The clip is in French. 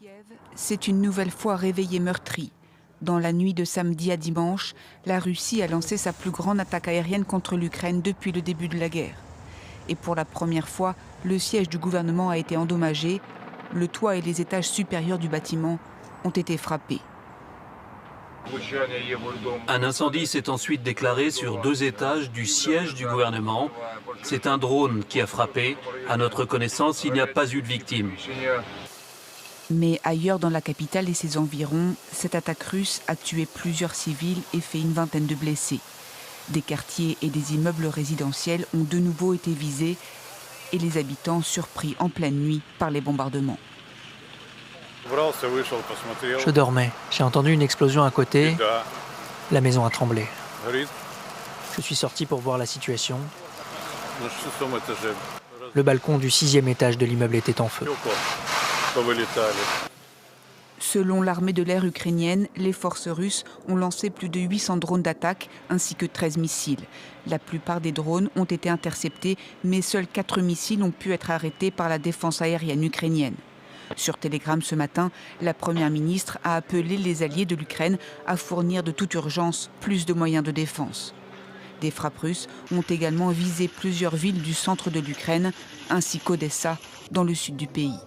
Kiev s'est une nouvelle fois réveillé meurtri. Dans la nuit de samedi à dimanche, la Russie a lancé sa plus grande attaque aérienne contre l'Ukraine depuis le début de la guerre. Et pour la première fois, le siège du gouvernement a été endommagé. Le toit et les étages supérieurs du bâtiment ont été frappés. Un incendie s'est ensuite déclaré sur 2 étages du siège du gouvernement. C'est un drone qui a frappé. À notre connaissance, il n'y a pas eu de victimes. Mais ailleurs dans la capitale et ses environs, cette attaque russe a tué plusieurs civils et fait une vingtaine de blessés. Des quartiers et des immeubles résidentiels ont de nouveau été visés et les habitants surpris en pleine nuit par les bombardements. Je dormais. J'ai entendu une explosion à côté. La maison a tremblé. Je suis sorti pour voir la situation. Le balcon du 6e étage de l'immeuble était en feu. Selon l'armée de l'air ukrainienne, les forces russes ont lancé plus de 800 drones d'attaque ainsi que 13 missiles. La plupart des drones ont été interceptés, mais seuls 4 missiles ont pu être arrêtés par la défense aérienne ukrainienne. Sur Telegram ce matin, la première ministre a appelé les alliés de l'Ukraine à fournir de toute urgence plus de moyens de défense. Des frappes russes ont également visé plusieurs villes du centre de l'Ukraine, ainsi qu'Odessa, dans le sud du pays.